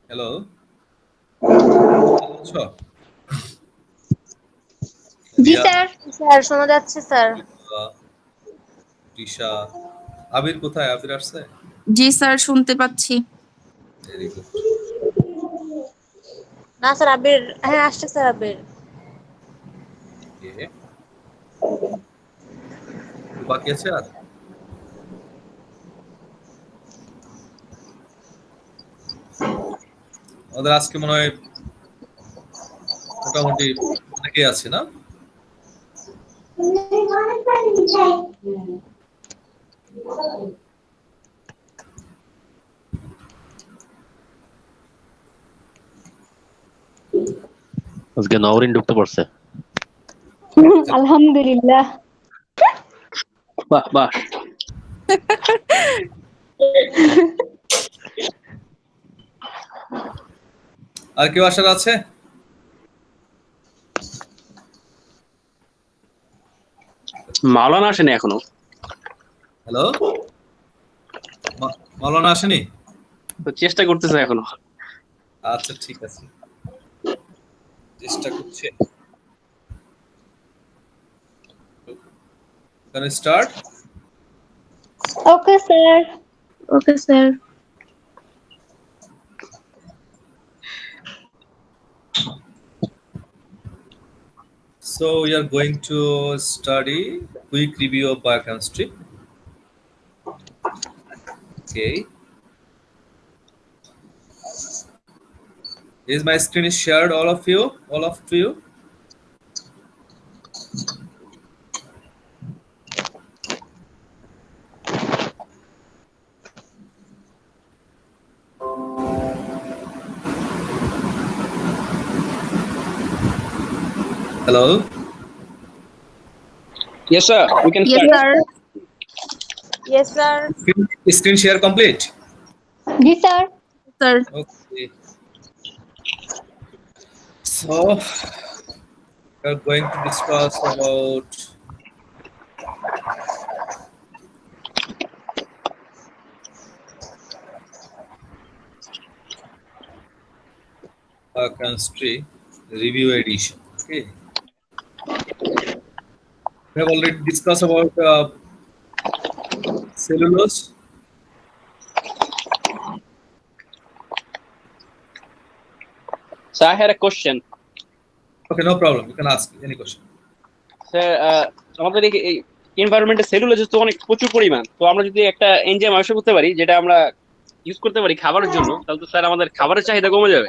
Hello, জি sir, sir শোনা যাচ্ছে sir. Tisha, আবির কোথায়? আবির আসছে? জি স্যার, শুনতে পাচ্ছি। Very good. না স্যার, আবির হ্যাঁ আসছে স্যার। আবির বাকি আছে আর? আমাদের আজকে মনে হয় মোটামুটি অনেকেই আছে না? আজকে নওরিন ঢুকতে পারছে। আলহামদুলিল্লাহ। বাহ বাহ। আর কেউ আসার আছে? মাওলানা আসেনি এখনো। হ্যালো, মাওলানা আসেনি? তো চেষ্টা করতেছে এখনো। আচ্ছা ঠিক আছে, চেষ্টা করছে। Can we start? Okay sir. Okay sir. So we are going to study quick review of biochemistry. Okay. Is my screen is shared all of you? All of you? Hello? Yes sir, we can Yes start. sir. Yes sir. Screen share complete? G sir. Sir. Okay. So we are going to discuss about biochemistry review edition. Okay. We have already discussed about cellulose. So I had a question. Okay, no problem. You can ask any question. Sir আমাদের এই এনভায়রনমেন্টে cellulose তো অনেক প্রচুর পরিমাণ, তো আমরা যদি একটা এনজাইম আবিষ্কার করতে পারি যেটা আমরা ইউজ করতে পারি খাবারের জন্য, তাহলে তো স্যার আমাদের খাবারের চাহিদা কমে যাবে।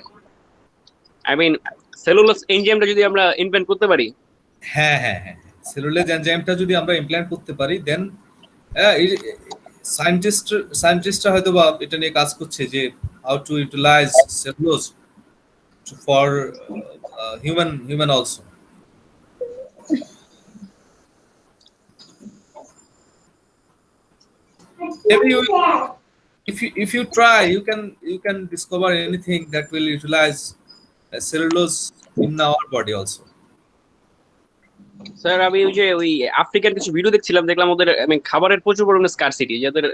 আই মিন সেলুলোজ এনজাইমটা যদি আমরা ইনভেন্ট করতে পারি। হ্যাঁ হ্যাঁ হ্যাঁ, সেলুলোজ এনজাইমটা যদি আমরা ইমপ্ল্যান্ট করতে পারি দেন সায়েন্টিস্টরা হয়তো বা এটা নিয়ে কাজ করছে যে how to utilise cellulose for human also. Maybe if you try, you can discover anything that will utilize cellulose in our body also. Sir আমি ওই আফ্রিকার কিছু ভিডিও দেখছিলাম, দেখলাম ওদের খাবারের প্রচুর পরিমাণে স্কারসিটি, যাদের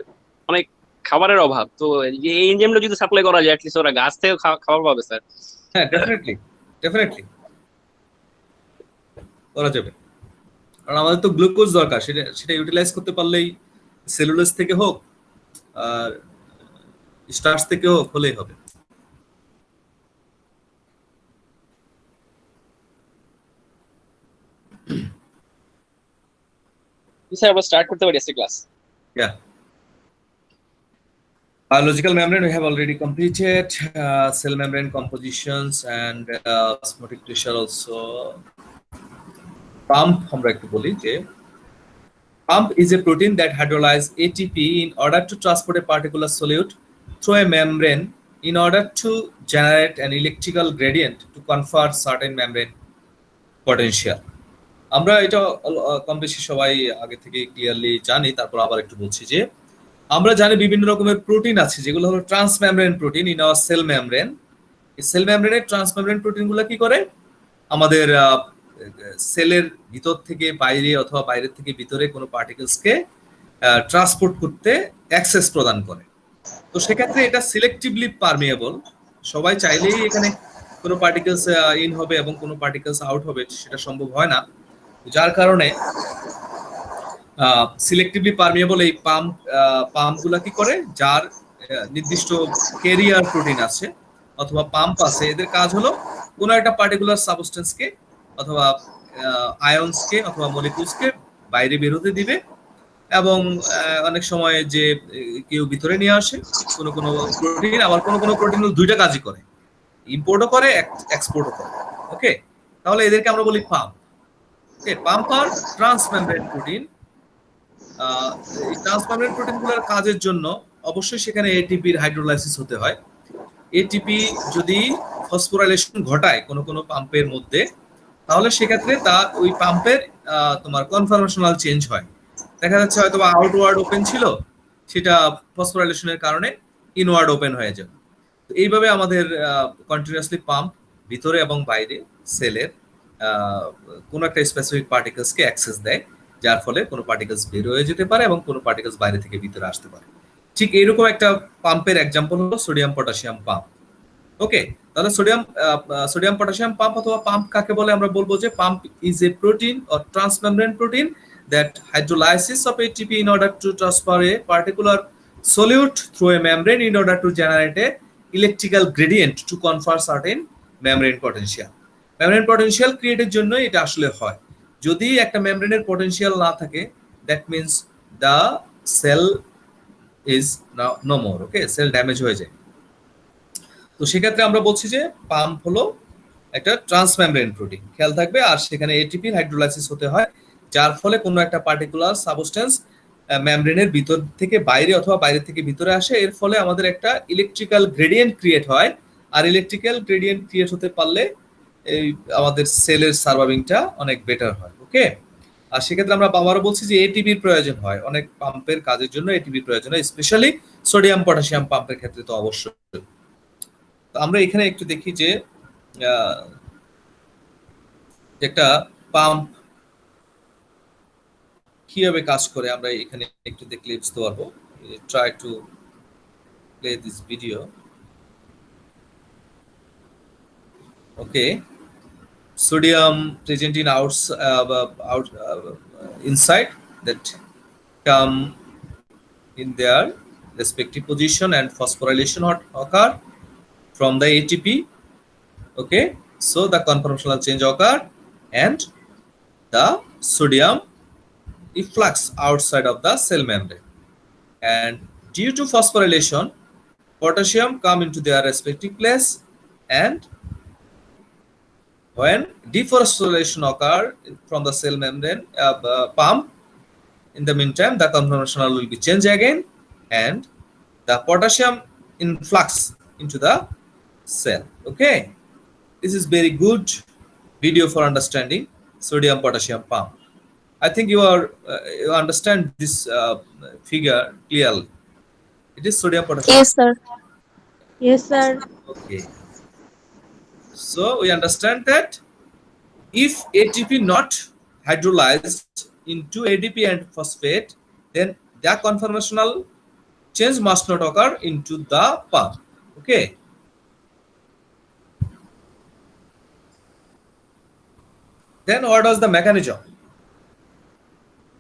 অনেক খাবারের অভাব, তো এই এনজাইমটা যদি সাপ্লাই করা যায় অ্যাটলিস্ট ওরা গাছ থেকে খাবার পাবে স্যার। হ্যাঁ, ডেফিনেটলি করা যাবে, কারণ আমাদের তো গ্লুকোজ দরকার, সেটা ইউটিলাইজ করতে পারলেই সেলুলোজ থেকে হোক আর স্টার্চ থেকে হোক হলেই হবে। স্যার আমরা স্টার্ট করতে পারি আজকে class. Yeah. Biological membrane we have already completed, cell membrane compositions and osmotic pressure also. Pump আমরা একটু বলি যে pump is a protein that hydrolyzes ATP in order to transport a particular solute through a membrane in order to generate an electrical gradient to confer certain membrane potential. আমরা এটা কম বেশি সবাই আগে থেকে ক্লিয়ারলি জানি, তারপর আবার একটু বলছি যে আমরা জানি বিভিন্ন রকমের প্রোটিন আছে যেগুলো হলো transmembrane protein in our cell membrane. এই সেল মেমব্রেনের ট্রান্সমেমব্রেন প্রোটিনগুলো কি করে, আমাদের সেলের ভিতর থেকে বাইরে অথবা বাইরে থেকে ভিতরে কোনো পার্টিকেলসকে ট্রান্সপোর্ট করতে অ্যাক্সেস প্রদান করে। তো সেক্ষেত্রে এটা সিলেক্টিভলি পারমিয়েবল, সবাই চাইলেই এখানে কোনো পার্টিকেলস ইন হবে এবং কোনো পার্টিকেলস আউট হবে সেটা সম্ভব হয় না, যার কারণে সিলেক্টিভলি পারমিয়েবল এই পাম্পগুলা কি করে, যার নির্দিষ্ট ক্যারিয়ার প্রোটিন আছে অথবা পাম্প আছে, এদের কাজ হলো কোনো একটা পার্টিকুলার সাবস্টেন্সকে অথবা আয়নসকে অথবা মলিকুলসকে বাইরে বের হতে দিবে এবং অনেক সময় যে কেউ ভিতরে নিয়ে আসে কোনো কোনো প্রোটিন, আবার কোনো কোনো প্রোটিন দুইটা কাজই করে, ইম্পোর্টও করে এক্সপোর্টও করে। ওকে, তাহলে এদেরকে আমরা বলি পাম্প। ওকে, পাম্প আর ট্রান্সমেমব্রেন প্রোটিন। এই ট্রান্সমেমব্রেন প্রোটিনগুলোর কাজের জন্য অবশ্যই সেখানে এটিপির হাইড্রোলাইসিস হতে হয়। এটিপি যদি ফসফোরাইলেশন ঘটায় কোনো কোনো পাম্পের মধ্যে, তাহলে সেক্ষেত্রে তা ওই পাম্পের তোমার কনফরমেশনাল চেঞ্জ হয়। দেখা যাচ্ছে হয়তো আউটওয়ার্ড ওপেন ছিল, সেটা ফসফোরাইলেশনের কারণে ইনওয়ার্ড ওপেন হয়ে যাবে। তো এইভাবে আমাদের কন্টিনিউয়াসলি পাম্প ভিতরে এবং বাইরে সেলের কোনো একটা স্পেসিফিক পার্টিকেলসকে অ্যাক্সেস দেয়, যার ফলে কোনো পার্টিকেলস বের হয়ে যেতে পারে এবং কোনো পার্টিকেলস বাইরে থেকে ভিতরে আসতে পারে। ঠিক এইরকম একটা পাম্পের এক্সাম্পল হলো সোডিয়াম পটাশিয়াম পাম্প। ওকে, তাহলে সোডিয়াম পটাশিয়াম পাম্প অথবা পাম্প কাকে বলে, আমরা বলবো যে pump is a protein or transmembrane protein that hydrolysis of ATP in order to transfer a particular solute through a membrane in order to generate a electrical gradient to confer certain membrane potential. Membrane potential create এর জন্য এটা আসলে হয়। যদি একটা মেমব্রেনের potential না থাকে, that means the cell is no more. Okay, sell damage হয়ে যায়। তো সেক্ষেত্রে আমরা বলছি যে পাম্প হলো একটা ট্রান্সমেমব্রেন প্রোটিন, খেয়াল থাকবে। আর সেখানে এটিপির হাইড্রোলাইসিস হতে হয়, যার ফলে কোনো একটা পার্টিকুলার সাবস্টেন্স মেমব্রেনের ভিতর থেকে বাইরে অথবা বাইরে থেকে ভিতরে আসে। এর ফলে আমাদের একটা ইলেকট্রিক্যাল গ্রেডিয়েন্ট ক্রিয়েট হয়, আর ইলেকট্রিক্যাল গ্রেডিয়েন্ট ক্রিয়েট হতে পারলে এই আমাদের সেলের সার্ভাইভিংটা অনেক বেটার হয়। ওকে, আর সেক্ষেত্রে আমরা আবারও বলছি যে এটিপির প্রয়োজন হয় অনেক পাম্পের কাজের জন্য, এটিপির প্রয়োজন হয় স্পেশালি সোডিয়াম পটাশিয়াম পাম্পের ক্ষেত্রে তো অবশ্যই। তো আমরা এখানে একটু দেখি যে একটা পাম্প কিভাবে কাজ করে, আমরা এখানে একটু দেখলে বুঝতে পারবো। Try to play this video. Okay, sodium present in inside that come in their respective position and phosphorylation occur from the ATP. Okay, so the conformational change occur and the sodium efflux outside of the cell membrane, and due to phosphorylation potassium come into their respective place, and when dephosphorylation occur from the cell membrane pump, in the meantime the conformational will be changed again and the potassium influx into the cell. Okay, this is very good video for understanding sodium potassium pump. I think you understand this figure clearly. It is sodium potassium. Yes, sir. Yes, sir. Okay, so we understand that if ATP not hydrolyzed into ADP and phosphate, then the conformational change must not occur into the pump. Okay, then what was the mechanism?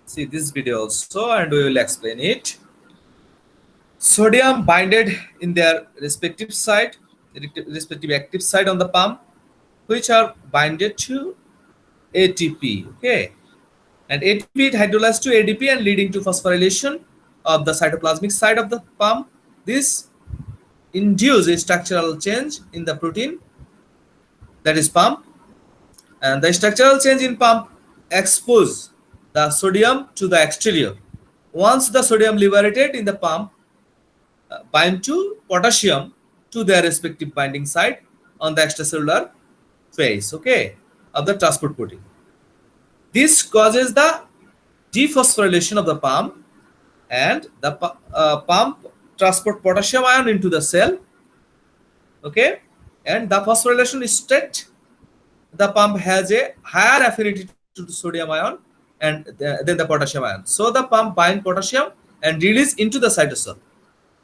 See this video also and we will explain it. Sodium binded in their respective active site on the pump, which are binded to ATP. Okay, and ATP hydrolyzed to ADP and leading to phosphorylation of the cytoplasmic side of the pump. This induces a structural change in the protein that is pump, and the structural change in pump expose the sodium to the exterior. Once the sodium liberated in the pump bind to potassium to their respective binding site on the extracellular phase, okay, of the transport protein. This causes the dephosphorylation of the pump, and the pump transport potassium ion into the cell, okay, and the phosphorylation state, the pump has a higher affinity to the sodium ion and then the potassium ion, so the pump bind potassium and release into the cytosol,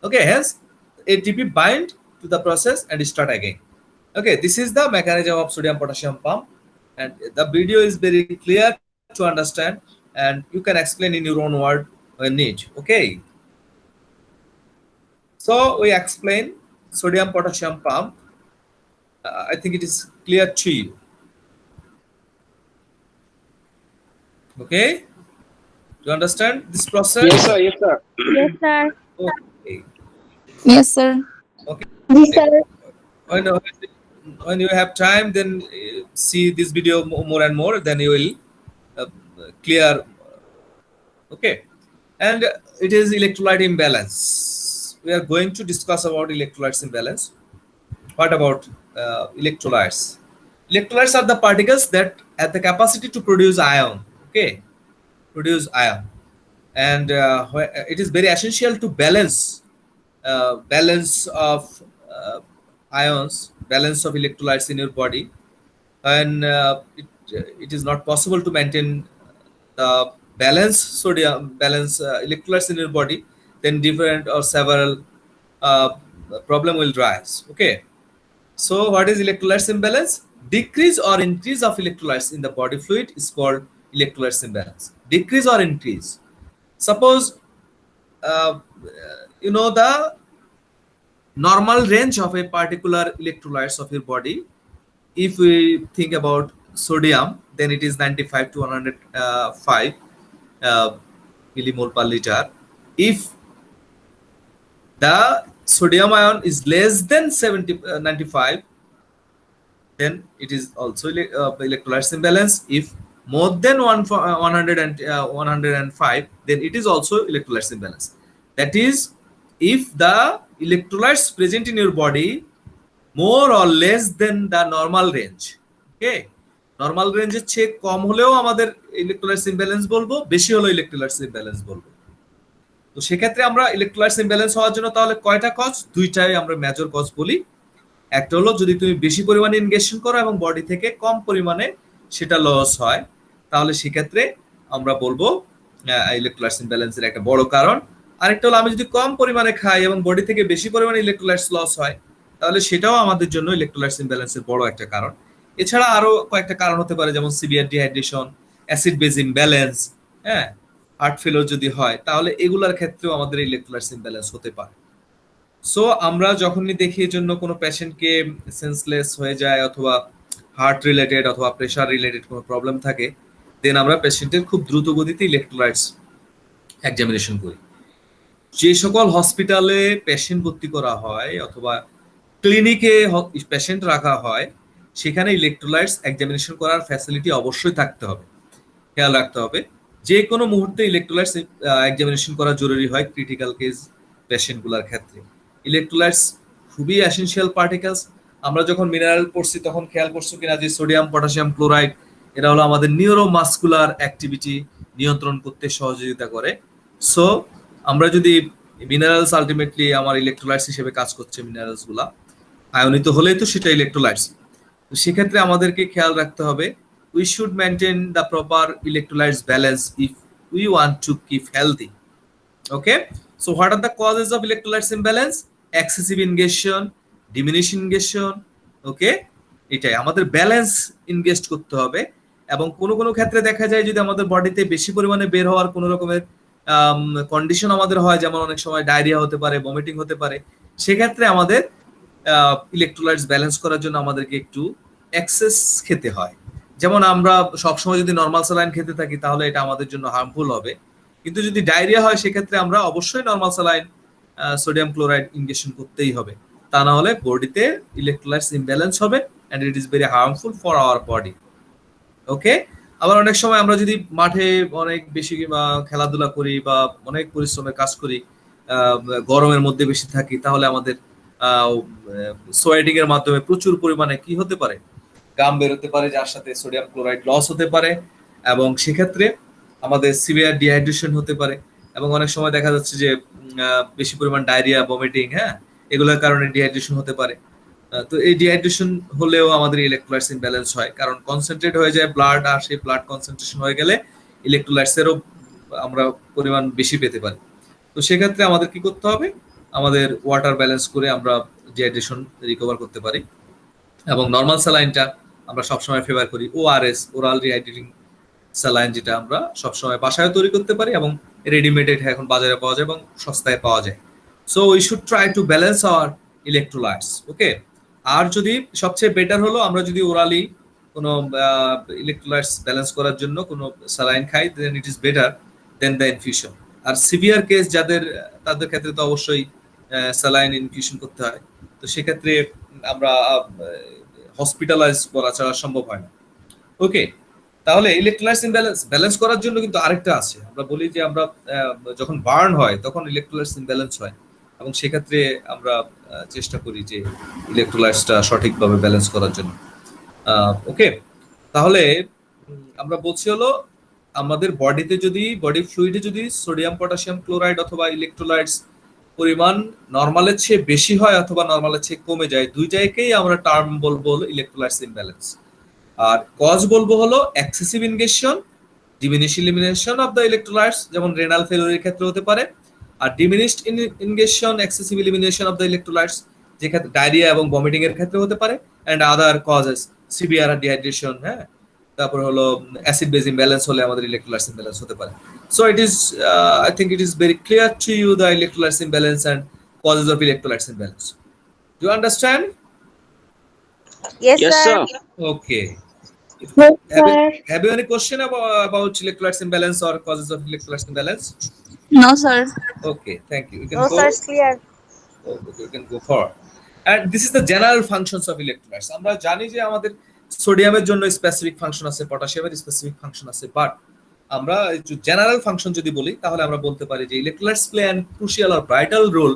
okay, hence ATP bind to the process and start again. Okay, this is the mechanism of sodium potassium pump, and the video is very clear to understand, and you can explain in your own word when need. Okay, so we explain sodium potassium pump. I think it is clear to you. Okay, do you understand this process? Yes, sir. Yes, sir. Yes, sir. Okay. Yes, sir. Ji, sir. When you have time, then see this video more and more, then you will clear. Okay, and it is electrolyte imbalance. We are going to discuss about electrolytes imbalance. What about electrolytes? Electrolytes are the particles that have the capacity to produce ion, okay, produce ion, and it is very essential to balance of ions, balance of electrolytes in your body, and it is not possible to maintain the balance electrolytes in your body, then different or several problem will rise. Okay, so what is electrolytes imbalance? Decrease or increase of electrolytes in the body fluid is called electrolytes imbalance. Decrease or increase, suppose you know the normal range of a particular electrolytes of your body. If we think about sodium, then it is 95 to 105 millimole per liter. If the sodium ion is less than 95, then it is also electrolytes imbalance. If more than 105, then it is also electrolytes imbalance. That is, if the electrolytes present in your body more or less than the normal range, okay, normal range এর চেয়ে কম হলেও আমাদের electrolytes imbalance বলবো, বেশি হলো electrolytes imbalance বলবো। তো সেক্ষেত্রে আমরা electrolytes imbalance হওয়ার জন্য তাহলে কয়টা কজ? দুইটাই আমরা মেজর কজ বলি। একটা হলো যদি তুমি বেশি পরিমাণে ইনজেকশন করো এবং বডি থেকে কম পরিমাণে সেটা লস হয়, তাহলে সেক্ষেত্রে আমরা বলবো electrolytes imbalance এর একটা বড় কারণ। আরেকটা হলো আমি যদি কম পরিমাণে খাই এবং বডি থেকে বেশি পরিমাণে ইলেকট্রোলাইটস লস হয়, তাহলে সেটাও আমাদের জন্য ইলেকট্রোলাইটস ইমব্যালেন্সের বড় একটা কারণ। এছাড়া আরো কয়েকটা কারণ হতে পারে, যেমন severe dehydration, acid base imbalance, হ্যাঁ, হার্ট ফেলিওর যদি হয়, তাহলে এগুলার ক্ষেত্রেও আমাদের ইলেকট্রোলাইটস ইমব্যালেন্স হতে পারে। সো আমরা যখনই দেখি এর জন্য কোনো পেশেন্টকে সেন্সলেস হয়ে যায় অথবা হার্ট রিলেটেড অথবা প্রেশার রিলেটেড কোনো প্রবলেম থাকে, দেন আমরা পেশেন্টের খুব দ্রুত গতিতে ইলেকট্রোলাইটস এক্সামিনেশন করি। যে সকল হসপিটালে পেশেন্ট ভর্তি করা হয় অথবা ক্লিনিকে পেশেন্ট রাখা হয়, সেখানে ইলেকট্রোলাইটস এক্সামিনেশন করার ফ্যাসিলিটি অবশ্যই থাকতে হবে, খেয়াল রাখতে হবে। যে কোনো মুহূর্তে ইলেকট্রোলাইটস এক্সামিনেশন করা জরুরি হয় ক্রিটিক্যাল কেস পেশেন্টগুলোর ক্ষেত্রে। ইলেকট্রোলাইটস খুবই এসেনশিয়াল পার্টিকেলস। আমরা যখন মিনারেল পড়ছি তখন খেয়াল করছো কিনা যে সোডিয়াম, পটাশিয়াম, ক্লোরাইড এরা হলো আমাদের নিউরোমাস্কুলার অ্যাক্টিভিটি নিয়ন্ত্রণ করতে সহযোগিতা করে। সো আমরা যদি মিনারেলস আলটিমেটলি আমার ইলেকট্রোলাইটস হিসেবে কাজ করছে, মিনারেলস গুলা আয়নিত হলেই তো সেটা ইলেকট্রোলাইটস। তো সেক্ষেত্রে আমাদেরকে খেয়াল রাখতে হবে, we should maintain the proper electrolytes balance if we want to keep healthy. Okay, so what are the causes of electrolytes imbalance? Excessive ingestion, diminishing ingestion, okay, এটাই আমাদের ব্যালেন্স ইনগেস্ট করতে হবে। এবং কোনো কোনো ক্ষেত্রে দেখা যায় যদি আমাদের বডিতে বেশি পরিমাণে বের হওয়ার কোনো রকমের কন্ডিশন আমাদের হয়, যেমন অনেক সময় ডায়রিয়া হতে পারে, ভমিটিং হতে পারে, সেক্ষেত্রে আমাদের ইলেকট্রোলাইটস ব্যালেন্স করার জন্য আমাদেরকে একটু এক্সেস খেতে হয়। যেমন আমরা সবসময় যদি নর্মাল স্যালাইন খেতে থাকি তাহলে এটা আমাদের জন্য হার্মফুল হবে, কিন্তু যদি ডায়রিয়া হয় সেক্ষেত্রে আমরা অবশ্যই normal saline, sodium chloride injection করতেই হবে, তা না হলে বডিতে ইলেকট্রোলাইটস ইমব্যালেন্স হবে and it is very harmful for our body. Okay, আবার অনেক সময় আমরা যদি মাঠে অনেক বেশি খেলাধুলা করি বা অনেক পরিশ্রমের কাজ করি, গরমের মধ্যে বেশি থাকি, তাহলে আমাদের সোয়েটিং এর মাধ্যমে প্রচুর পরিমাণে কি হতে পারে, গাম বেরোতে পারে, যার সাথে সোডিয়াম ক্লোরাইড লস হতে পারে, এবং সেক্ষেত্রে আমাদের সিভিয়ার ডিহাইড্রেশন হতে পারে, এবং অনেক সময় দেখা যাচ্ছে যে বেশি পরিমাণ ডায়রিয়া, ভমিটিং, হ্যাঁ, এগুলোর কারণে ডিহাইড্রেশন হতে পারে। তো এই ডিহাইড্রেশন হলেও আমাদের ইলেকট্রোলাইটস ইমব্যালেন্স হয়, কারণ কনসেন্ট্রেট হয়ে যায় ব্লাড, আর সেই ব্লাড কনসেন্ট্রেশন হয়ে গেলে ইলেকট্রোলাইটসেরও আমরা পরিমাণ বেশি পেতে পারি। তো সেক্ষেত্রে আমাদের কি করতে হবে, আমাদের ওয়াটার ব্যালেন্স করে আমরা ডিহাইড্রেশন রিকভার করতে পারি। এবং নর্মাল স্যালাইনটা আমরা সবসময় ফেভার করি, ওআরএস, ওরাল রিহাইড্রেটিং স্যালাইন, যেটা আমরা সবসময় বাসায় তৈরি করতে পারি এবং রেডিমেডেড এখন বাজারে পাওয়া যায় এবং সস্তায় পাওয়া যায়। So we should try to balance our electrolytes, okay. আর যদি সবচেয়ে বেটার হলো আমরা যদি ওরালি কোনো ইলেকট্রোলাইটস ব্যালেন্স করার জন্য কোনো স্যালাইন খাই, then it is better than the infusion. আর সিভিয়ার কেস যাদের, তাদের ক্ষেত্রে তো অবশ্যই স্যালাইন ইনফিউশন করতে হয়। তো সেক্ষেত্রে আমরা হসপিটালাইজ করা ছাড়া সম্ভব হয় না, ওকে। তাহলে ইলেকট্রোলাইটস ইমব্যালেন্স ব্যালেন্স করার জন্য কিন্তু আরেকটা আছে, আমরা বলি যে আমরা যখন বার্ন হয় তখন ইলেকট্রোলাইটস ইমব্যালেন্স হয়, এবং সেক্ষেত্রে আমরা চেষ্টা করি যে ইলেকট্রোলাইটসটা সঠিকভাবে ব্যালেন্স করার জন্য, ওকে। তাহলে আমরা বলছি হলো আমাদের বডিতে যদি, বডি ফ্লুইডে যদি সোডিয়াম পটাশিয়াম ক্লোরাইড অথবা ইলেকট্রোলাইটস পরিমাণ নরমালের চেয়ে বেশি হয় অথবা নরমালের চেয়ে কমে যায়, দুই জায়গায় আমরা টার্ম বলবো হলো ইলেকট্রোলাইটস ইমব্যালেন্স। আর কজ বলবো হলো excessive ingestion, diminish elimination of the electrolytes, যেমন রেনাল ফেলিওরের ক্ষেত্রে হতে পারে, আর diminished ingestion, excessive elimination of the electrolytes যে ক্ষেত্রে ডায়রিয়া এবং ভমিটিং এর ক্ষেত্রে হতে পারে, and other causes severe dehydration, হ্যাঁ, তারপর হলো অ্যাসিড বেস ইমব্যালেন্স হলে আমাদের ইলেকট্রোলাইটস ইমব্যালেন্স হতে পারে। So it is I think it is very clear to you the electrolytes imbalance and causes of electrolytes imbalance. Do you understand? Yes, Yes, sir. sir. Okay. Yes, Have you any question about electrolytes imbalance or causes of electrolytes imbalance? No, sir. Okay, thank you. You can No, go. sir, it's clear. Okay, you can go forward. And this is the general functions of electrolytes. আমরা জানি যে আমাদের সোডিয়ামের জন্য specific function আছে, পটাশিয়ামের specific function আছে, but আমরা জেনারেল ফাংশন যদি বলি তাহলে আমরা বলতে পারি যে electrolytes play an crucial or vital role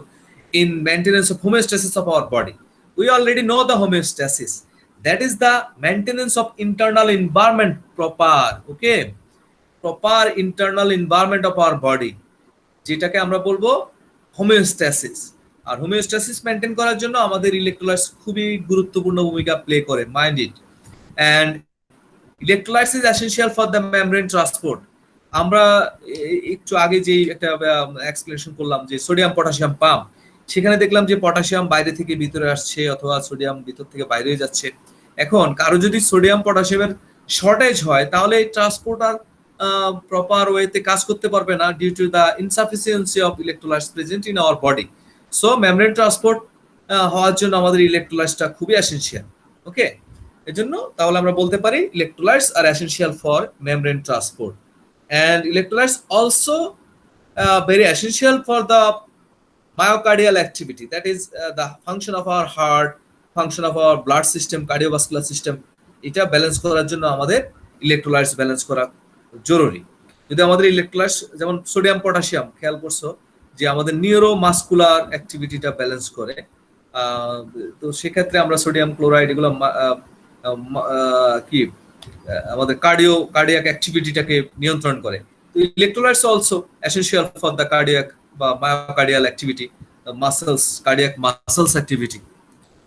in maintenance of homeostasis of our body. We already know the homeostasis. That is the maintenance of internal environment proper, okay? Proper internal environment of our body. যেটাকে আমরা বলবো homeostasis. আর homeostasis maintain করার জন্য আমাদের electrolytes খুবই গুরুত্বপূর্ণ ভূমিকা play করে, mind it. And electrolytes is essential for the membrane transport. আমরা একটু আগে যেই একটা এক্সপ্লেনেশন করলাম যে সোডিয়াম পটাশিয়াম পাম্প, সেখানে দেখলাম যে পটাশিয়াম বাইরে থেকে ভিতরে আসছে অথবা সোডিয়াম ভিতর থেকে বাইরে যাচ্ছে। এখন কারো যদি সোডিয়াম পটাশিয়ামের শর্টেজ হয় তাহলে এই ট্রান্সপোর্টার প্রপার ওয়েতে কাজ করতে পারবে না, due to the insufficiency of electrolytes present in our body. So membrane transport হওয়ার জন্য আমাদের ইলেকট্রোলাইটসটা খুবই এসেনশিয়াল, ওকে। এজন্য তাহলে আমরা বলতে পারি electrolytes are essential for membrane transport, and electrolytes also very essential for the myocardial activity, that is the function of our heart, function of our blood system, cardiovascular system. এটা ব্যালেন্স করার জন্য আমাদের electrolytes balance করা জরুরি। যদি আমাদের electrolytes যেমন sodium potassium খেয়াল করছো যে আমাদের নিউরোমাসকুলার অ্যাক্টিভিটিটা ব্যালেন্স করে, তো সেক্ষেত্রে আমরা সোডিয়াম ক্লোরাইড এগুলো কি আমাদের কার্ডিয়াক অ্যাক্টিভিটিটাকে নিয়ন্ত্রণ করে। তো electrolytes also essential for the cardiac বা myocardial activity, muscles, cardiac muscles activity,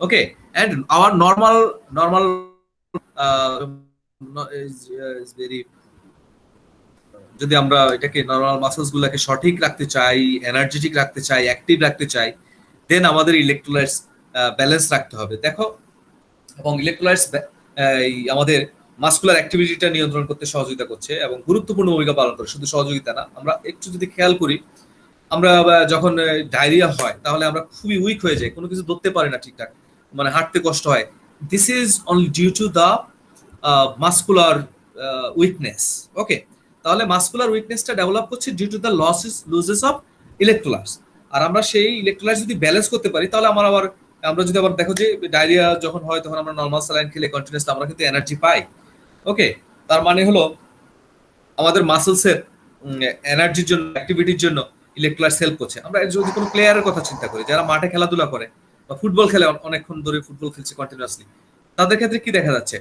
okay. And our normal is very, যদি আমরা এটাকে নর্মাল মাসলস গুলাকে সঠিক রাখতে চাই, এনার্জেটিক রাখতে চাই, অ্যাক্টিভ রাখতে চাই, দেন আমাদের ইলেকট্রোলাইটস ব্যালেন্স রাখতে হবে। দেখো, এবং ইলেকট্রোলাইটস আমাদের মাসকুলার অ্যাক্টিভিটিটা নিয়ন্ত্রণ করতে সহযোগিতা করছে এবং গুরুত্বপূর্ণ ভূমিকা পালন করে। শুধু সহযোগিতা না, আমরা একটু যদি খেয়াল করি, আমরা যখন ডায়রিয়া হয় তাহলে আমরা খুবই উইক হয়ে যাই, কোনো কিছু ধরতে পারি না ঠিকঠাক, মানে হাঁটতে কষ্ট হয়। This is only due to the muscular weakness, okay. তাহলে মাসকুলার উইকনেসটা ডেভেলপ করছে due to the losses of electrolytes. আর আমরা সেই ইলেকট্রোলাইটস যদি ব্যালেন্স করতে পারি তাহলে আমরা যদি আবার দেখো যে ডায়রিয়া যখন হয় তখন আমরা নর্মাল স্যালাইন খেলে কন্টিনিউয়াসলি আমরা কিন্তু এনার্জি পাই, ওকে। তার মানে হলো আমাদের মাসলসের এনার্জির জন্য, অ্যাক্টিভিটির জন্য ইলেকট্রোলাইটস হেল্প করছে। আমরা যদি কোনো প্লেয়ারের কথা চিন্তা করি যারা মাঠে খেলাধুলা করে, বা ফুটবল খেলে অনেকক্ষণ ধরে ফুটবল খেলছে কন্টিনিউয়াসলি, তাদের ক্ষেত্রে কি দেখা যাচ্ছে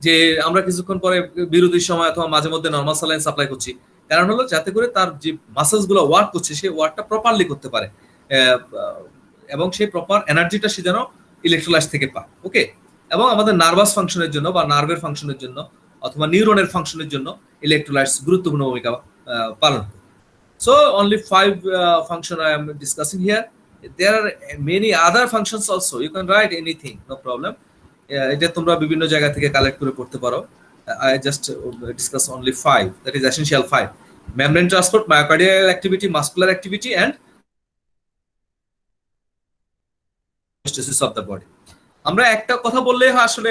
যে আমরা কিছুক্ষণ পরে বিরতির সময় অথবা মাঝে মধ্যে নরমাল স্যালাইন সাপ্লাই করছি, কারণ হলো যাতে করে তার যে মাসেলস গুলো ওয়ার্ক করছে সেই ওয়ার্কটা প্রপারলি করতে পারে এবং সেই প্রপার এনার্জিটা সে যেন ইলেকট্রোলাইট থেকে পায়। ওকে, এবং আমাদের নার্ভাস ফাংশনের জন্য বা নার্ভের ফাংশনের জন্য অথবা নিউরনের ফাংশনের জন্য ইলেকট্রোলাইটস গুরুত্বপূর্ণ ভূমিকা পালন করে। So only 5 function I am discussing here. There are many other functions also. You can write anything, no problem. এটা তোমরা বিভিন্ন জায়গা থেকে কালেক্ট করে পড়তে পারো। I just discuss only 5. That is essential 5. Membrane transport, myocardial activity, muscular activity, and homeostasis of the body. আমরা একটা কথা বললেই হয় আসলে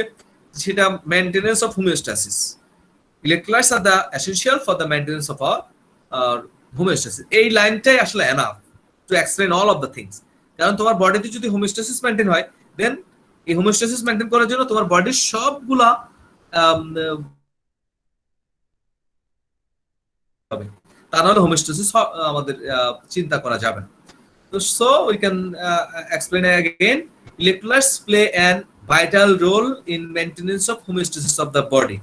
সেটা maintenance of homeostasis. Electrolytes are the essential for the maintenance of our homeostasis. এই লাইনটাই আসলে enough to explain all of the things. কারণ তোমার বডিতে যদি হোমিওস্ট্যাসিস মেইনটেইন হয়, দেন এই হোমিওস্ট্যাসিস মেইনটেইন করার জন্য তোমার বডির সবগুলা হবে, তা নাহলে হোমিওস্ট্যাসিস আমাদের চিন্তা করা যাবে না। So we can explain again. Electrolytes play an vital role in maintenance of homeostasis of the body,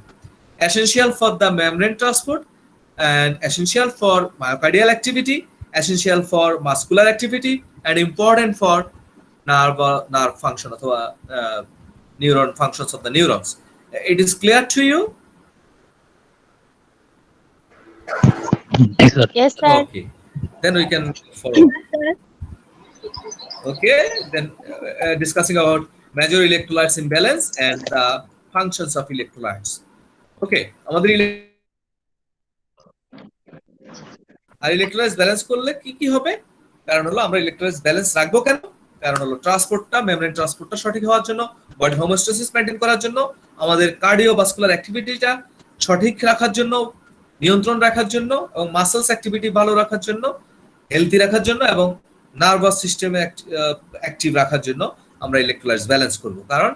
essential for the membrane transport and essential for myocardial activity, essential for muscular activity, and important for nerve function or neuron functions of the neurons. It is clear to you? Yes, sir. Okay, then we can follow. Okay, then discussing about major electrolytes imbalance and the functions of electrolytes. Okay, আমাদের electrolytes balance করলে কি কি হবে? কারণ হলো আমরা electrolytes balance রাখবো কেন? কারণ হলো ট্রান্সপোর্টটা, মেমব্রেন ট্রান্সপোর্টটা সঠিক হওয়ার জন্য, বডি হোমিওস্ট্যাসিস মেইনটেইন করার জন্য, আমাদের কার্ডিওভাস্কুলার অ্যাক্টিভিটিটা সঠিক রাখার জন্য, নিয়ন্ত্রণ রাখার জন্য, এবং মাসলস অ্যাক্টিভিটি ভালো রাখার জন্য, হেলদি রাখার জন্য, এবং নার্ভাস সিস্টেমে অ্যাক্টিভ রাখার জন্য আমরা ইলেকট্রোলাইটস ব্যালেন্স করব। কারণ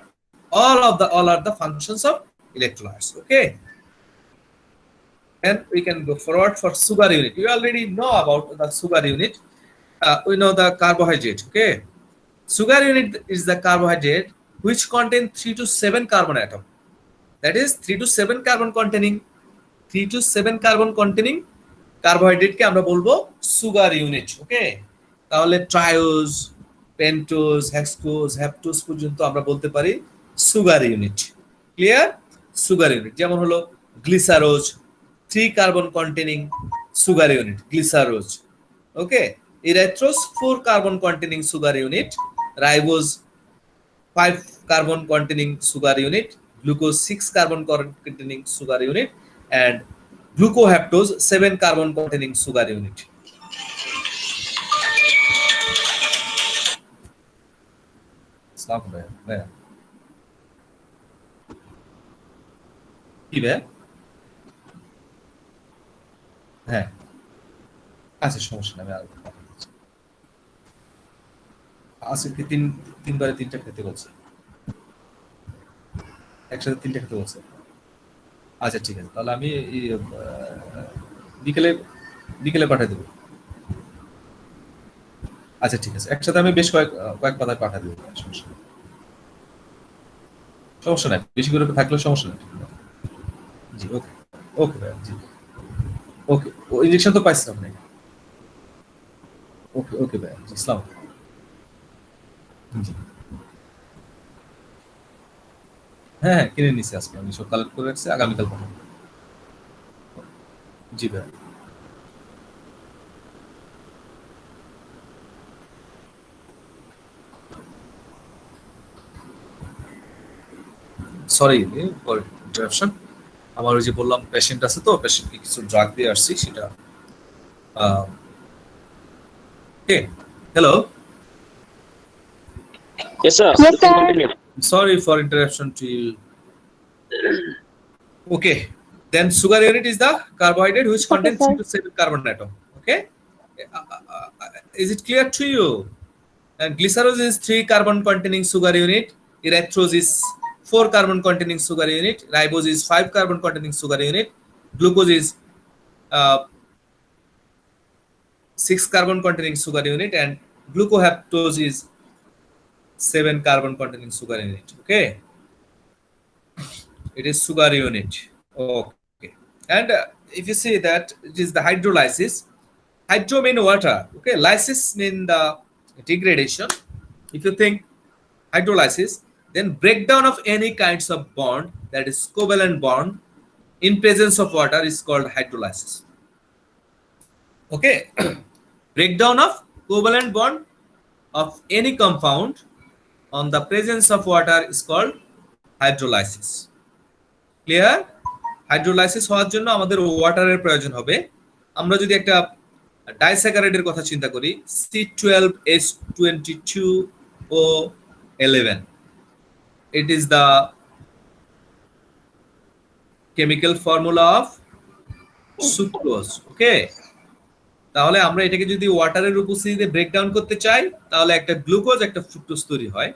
all are the functions of electrolytes. Okay, and we can go forward for sugar unit. You already know about the sugar unit. We know the carbohydrate. Okay, sugar unit is the carbohydrate which contain 3 to 7 carbon atom. That is 3 to 7 carbon containing carbohydrate কে আমরা বলবো sugar unit. Okay, তাহলে ট্রায়োজ, pentose, hexose, হেপ্টোজ পর্যন্ত আমরা বলতে পারি sugar unit. Clear? Sugar unit যেমন হলো গ্লিসারোজ, 3 carbon containing sugar unit, glycerose. Okay, erythrose, 4 carbon containing sugar unit, ribose, 5 carbon containing sugar unit, glucose, 6 carbon containing sugar unit, and glucohaptose, 7 carbon containing sugar unit. Stop there. কি বে? হ্যাঁ, আচ্ছা সমস্যা নেই, আমি আর আজকে তিনবারে 3টা খেতে বলছে, একসাথে 3টা খেতে বলছে। আচ্ছা ঠিক আছে, তাহলে আমি বিকেলে পাঠিয়ে দেবো। আচ্ছা ঠিক আছে, একসাথে আমি বেশ কয়েক পাতায় পাঠিয়ে দেবো, সমস্যা নাই, বেশি করে থাকলেও সমস্যা নেই। জি ওকে ওকে ভাই, জি ওকে, ও ইনজেকশন তো পাইছিলাম না। ওকে ওকে ভাই, জি আসসালামু আলাইকুম। জি হ্যাঁ কিনে নিছি, আজকে আমি সব কালেক্ট করে রাখছি, আগামীকাল পাঠাবো। জি ভাই। সরি ফর ইন্টারাপশন, আমার ওই যে বললাম পেশেন্ট আছে, তো পেশেন্টকে কিছু ড্রাগ দিয়ে আসছি সেটা। ওকে, hello. Yes sir. Yes, sir. Continue. Sorry for interruption to you. Okay, then sugar unit is the carbohydrate which contains sir. 3 to 7 carbon atom. Okay, is it clear to you? And glycerose is 3 carbon containing sugar unit, erythrose is 4 carbon containing sugar unit, ribose is 5 carbon containing sugar unit, glucose is 6 carbon containing sugar unit, and glucohaptose is 7 carbon containing sugar unit. Okay, it is sugar unit. Okay, and if you see that it is the hydrolysis. Hydro mean water. Okay, lysis mean the degradation. If you think hydrolysis, then breakdown of any kinds of bond, that is covalent bond, in presence of water is called hydrolysis. Okay, breakdown of covalent bond of any compound on the presence of water is called hydrolysis. Clear? Hydrolysis হওয়ার জন্য আমাদের ওয়াটারের প্রয়োজন হবে। আমরা যদি একটা ডাইস্যাকারাইডের কথা চিন্তা করি, C12H22O11, it is the chemical formula of sucrose. Okay, তাহলে আমরা এটাকে যদি ওয়াটারের উপস্থিতিতে ব্রেকডাউন করতে চাই, তাহলে একটা গ্লুকোজ একটা ফ্রুক্টোজ তৈরি হয়।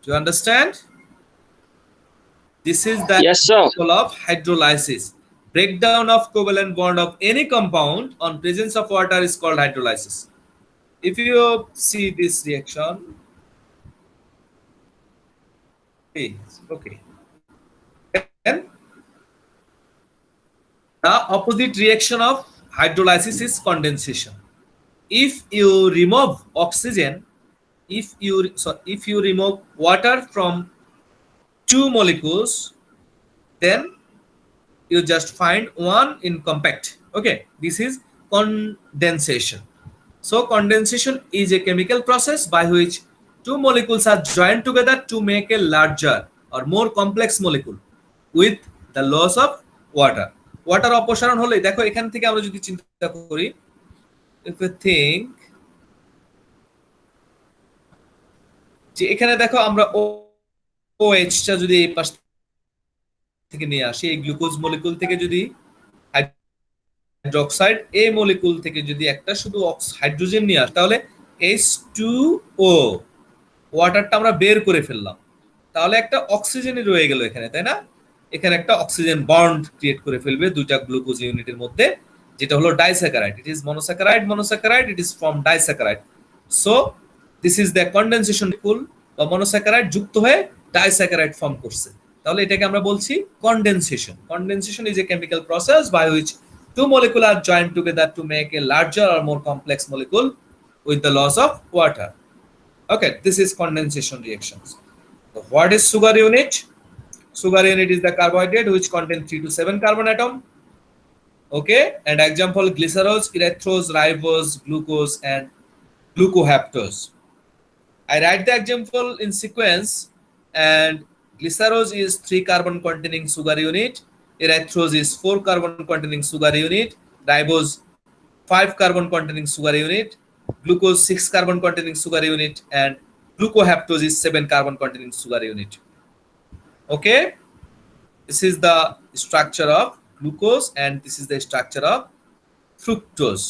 Do you understand? This is the Yes, sir. example of hydrolysis. Breakdown of covalent bond of any compound on presence of water is called hydrolysis. If you see this reaction, okay. Then the opposite reaction of hydrolysis is condensation. If you remove oxygen, if you remove water from two molecules, then you just find one in compact. Okay, this is condensation. So condensation is a chemical process by which two molecules are joined together to make a larger or more complex molecule with the loss of water. Water অপসারণ হলে দেখো এখান থেকে আমরা যদি চিন্তা করি, if you think যে এখানে দেখো আমরা OH টা যদি এই পাশ থেকে নিয়ে আসি, এই গ্লুকোজ মলিকুল থেকে যদি হাইড্রোক্সাইড, এই মলিকুল থেকে যদি একটা শুধু হাইড্রোজেন নিয়ে আসি, তাহলে H2O ওয়াটারটা আমরা বের করে ফেললাম, তাহলে একটা অক্সিজেনই রয়ে গেল এখানে, তাই না? এখানে একটা অক্সিজেন বন্ড ক্রিয়েট করে ফেলবে দুইটা গ্লুকোজ ইউনিটের মধ্যে, যেটা হলো disaccharide. It is monosaccharide, it is from disaccharide. So this is the condensation molecule বা মনোস্যাকারাইড যুক্ত হয়ে ডাইস্যাকারাইড ফর্ম করছে, তাহলে এটাকে আমরা বলছি condensation. Condensation is a chemical process by which two molecules are joined together to make a larger or more complex molecule with the loss of water. Okay, this is condensation reactions. So what is sugar unit? Sugar unit is the carbohydrate which contains 3 to 7 carbon atom. Okay, and example glycerose, erythrose, ribose, glucose, and glucohaptose. I write the example in sequence, and glycerose is 3 carbon containing sugar unit, erythrose is 4 carbon containing sugar unit, ribose 5 carbon containing sugar unit, glucose 6 carbon containing sugar unit, and glucohaptose is 7 carbon containing sugar unit. Okay, this is the structure of glucose and this is the structure of fructose.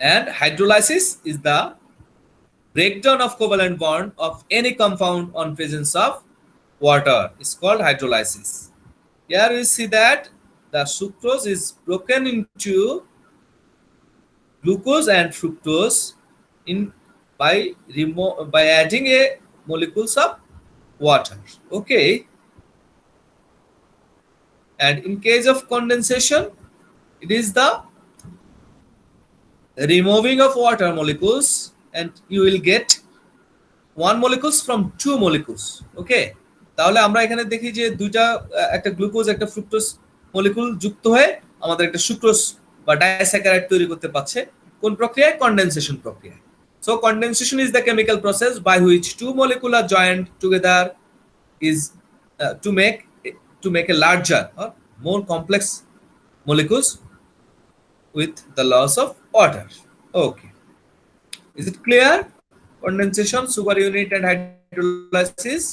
And hydrolysis is the breakdown of covalent bond of any compound on presence of water is called hydrolysis. Here we see that the sucrose is broken into glucose and fructose by adding a molecules of water. Okay, and in case of condensation, it is the removing of water molecules and you will get one molecules from two molecules. Okay, তাহলে আমরা এখানে দেখি যে দুইটা, একটা glucose একটা fructose molecule যুক্ত হয়ে আমাদের একটা সুক্রোজ বা ডাইস্যাকারাইড তৈরি করতে পারছে। কোন প্রক্রিয়ায়? কন্ডেনসেশন প্রক্রিয়ায়। So condensation is the chemical process by which two molecules are joined together is to make a larger or more complex molecules with the loss of water. Okay, is it clear? Condensation, sugar unit, and hydrolysis.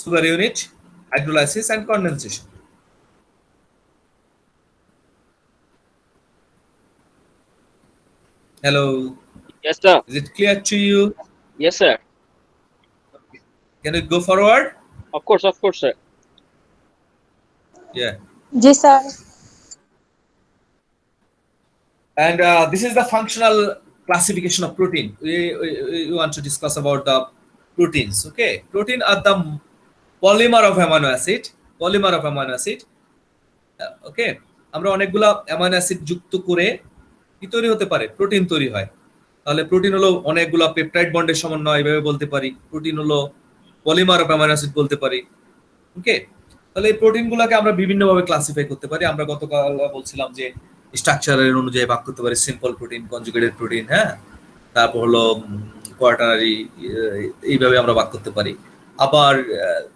Sugar unit, hydrolysis, and condensation. Hello. Yes, sir. Is it clear to you? Yes, sir. Can we go forward? Of course, sir. Yeah. जी sir. And this is the functional classification of protein. We want to discuss about the proteins. Okay, protein are the polymer of amino acid. Polymer of amino acid. Okay, আমরা অনেকগুলা amino acid যুক্ত করে কি তৈরি হতে পারে, protein তৈরি হয়। তাহলে প্রোটিন হলো অনেকগুলা পেপটাইড বন্ডের সমন্বয়, এভাবে বলতে পারি। প্রোটিন হলো পলিমার অফ অ্যামাইনো অ্যাসিড বলতে পারি। ওকে, তাহলে এই প্রোটিনগুলোকে আমরা বিভিন্নভাবে ক্লাসিফাই করতে পারি। আমরা গতকাল বলছিলাম যে স্ট্রাকচারের অনুযায়ী ভাগ করতে পারি, সিম্পল প্রোটিন, কনজুগেটেড প্রোটিন, হ্যাঁ, তারপর হলো কোয়াটারি, এইভাবে আমরা ভাগ করতে পারি। আবার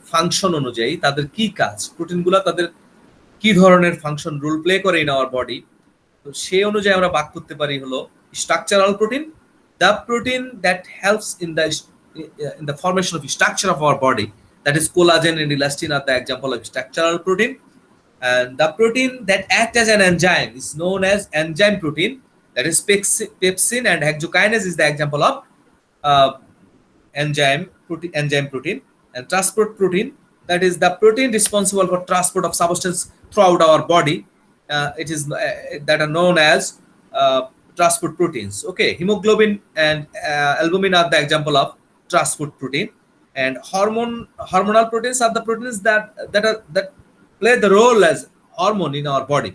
ফাংশন অনুযায়ী তাদের কি কাজ, প্রোটিনগুলো তাদের কি ধরনের ফাংশন রোল প্লে করে ইন আওয়ার বডি, তো সেই অনুযায়ী আমরা ভাগ করতে পারি হলো structural protein, the protein that helps in the formation of structure of our body, that is collagen and elastin are the example of structural protein. And the protein that act as an enzyme is known as enzyme protein, that is pepsin and hexokinase is the example of enzyme protein. And transport protein, that is the protein responsible for transport of substance throughout our body. It is that are known as transport proteins. Okay, hemoglobin and albumin are the example of transport protein. And hormonal proteins are the proteins that play the role as hormone in our body.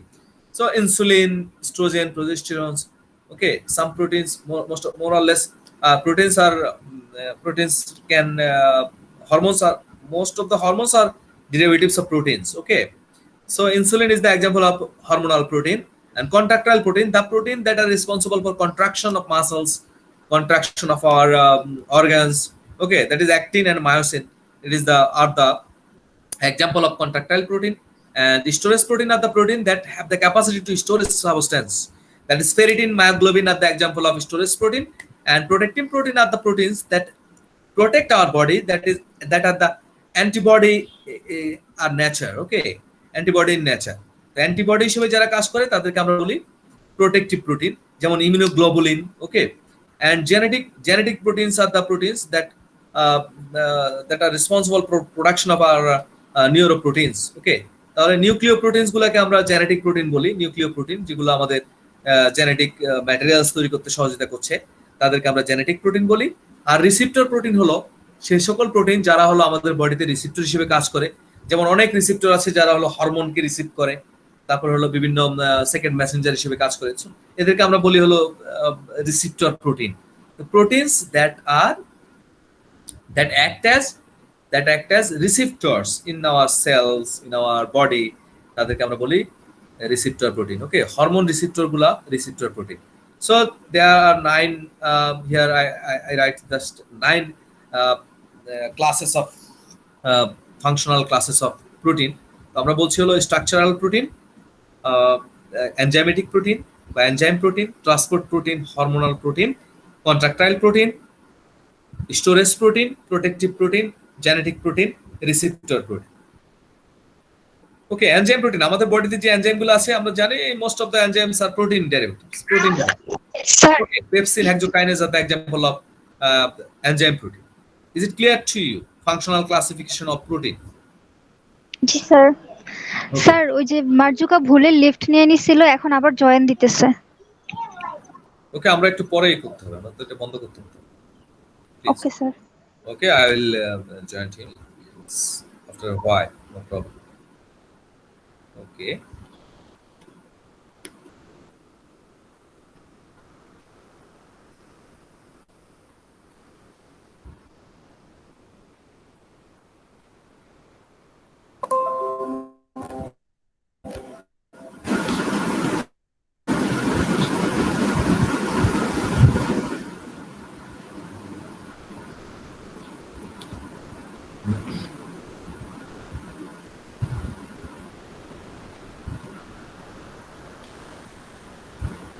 So insulin, estrogen, progesterone. Okay, some proteins more or less proteins can hormones are, most of the hormones are derivatives of proteins. Okay, so insulin is the example of hormonal protein. And contractile protein, the protein that are responsible for contraction of muscles, contraction of our organs. Okay, that is actin and myosin. It is the example of contractile protein. And the storage protein are the protein that have the capacity to store substance. That is ferritin, myoglobin are the example of storage protein. And protective protein are the proteins that protect our body, that are the antibody are nature. Okay, antibody in nature. The antibody হিসেবে যারা কাজ করে তাদেরকে আমরা বলি protective protein, যেমন immunoglobulin. Okay, and genetic proteins are the proteins that are responsible for production of our neuroproteins. Okay, তাহলে নিউক্লিয় প্রোটিনস গুলোকে আমরা জেনেটিক প্রোটিন বলি। নিউক্লিয় প্রোটিন যেগুলো আমাদের জেনেটিক ম্যাটেরিয়ালস তৈরি করতে সহযোগিতা করছে, তাদেরকে আমরা জেনেটিক প্রোটিন বলি। আর রিসিপ্টর প্রোটিন হলো সেই সকল প্রোটিন যারা হলো আমাদের বডিতে রিসিপ্টর হিসেবে কাজ করে। যেমন অনেক রিসিপ্টর আছে যারা হলো হরমোনকে রিসিভ করে, তারপর হলো বিভিন্ন সেকেন্ড মেসেঞ্জার হিসেবে কাজ করে, এদেরকে আমরা বলি হলো receptor protein. Proteins that act as receptors in our cells, in our body, তাদেরকে আমরা বলি receptor protein. Okay, hormone receptor গুলা receptor protein. So there are 9 here I write just 9 classes of functional classes of protein. তো আমরা বলছি হলো structural protein, enzymatic protein বা enzyme protein, transport protein, hormonal protein, contractile protein, storage protein, protective protein, genetic protein, receptor protein. Okay, enzyme protein, আমাদের বডিতে যে enzyme গুলো আছে আমরা জানি most of the enzymes are protein derivatives. Sir. Okay, pepsin, hexokinase are the example of enzyme protein. Is it clear to you? Functional classification of protein. G sir. Sir ওই যে মার্জুকা ভুলে লিফট নিয়ে নিছিল, এখন আবার জয়েন দিতেছে। ওকে, আমরা একটু পরেই করতে হবে, আমরা তো এটা বন্ধ করতে হবে। ওকে sir. Okay, I will join him after a while, no problem. Okay.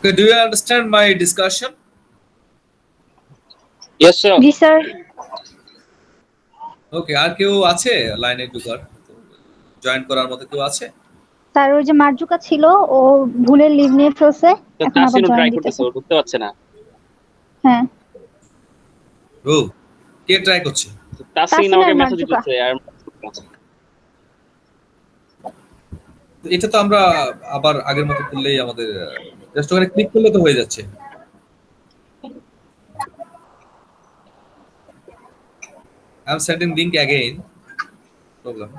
Okay, do you understand my discussion? Yes, sir. G sir. Okay, আর কেউ আছে লাইনে ঢোকার, জয়েন করার মতো কেউ আছে? স্যার ওই যে মার্জুকা ছিল, ও ভুলে লিভ নিয়ে ফেলছে, তো এখন আবার তাসিনও জয়েন ট্রাই দিতেছে। করতেছে, ও ঢুকতে পারছে না। হ্যাঁ, ও কে ট্রাই করছে? তাসিন তাসিন আর আমাকে মেসেজ মার্জুকা। করছে আর এটা তো আমরা আবার আগের মতো করলেই আমাদের জাস্ট ওখানে ক্লিক করলে তো হয়ে যাচ্ছে। I'm sending link again. Problem.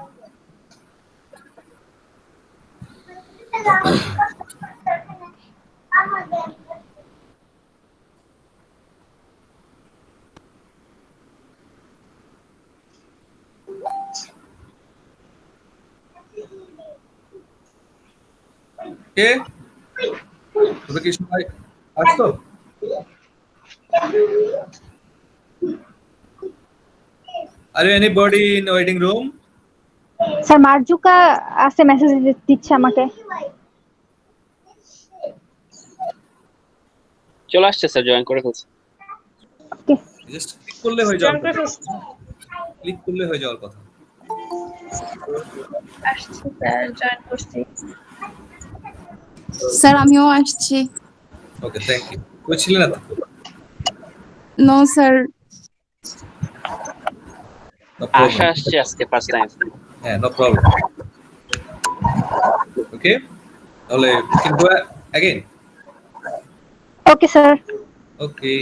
Okay. তোমরা কি সবাই আসছো? Are you anybody in waiting room? Sir Marzuka আছে, মেসেজ দিচ্ছে আমাকে। চলে আসছে স্যার, জয়েন করে ফেলছে। ওকে জাস্ট ক্লিক করলে হয়ে যাওয়ার কথা। ক্লিক করলে হয়ে যাওয়ার কথা। আসছি স্যার, জয়েন করছি। স্যার আমিও আসছি। Okay, thank you. কই ছিলেন না? No sir. আশা আসছে আজকে ফার্স্ট টাইম। হ্যাঁ, নো প্রবলেম। ওকে, তাহলে you can go again. Okay sir. Okay.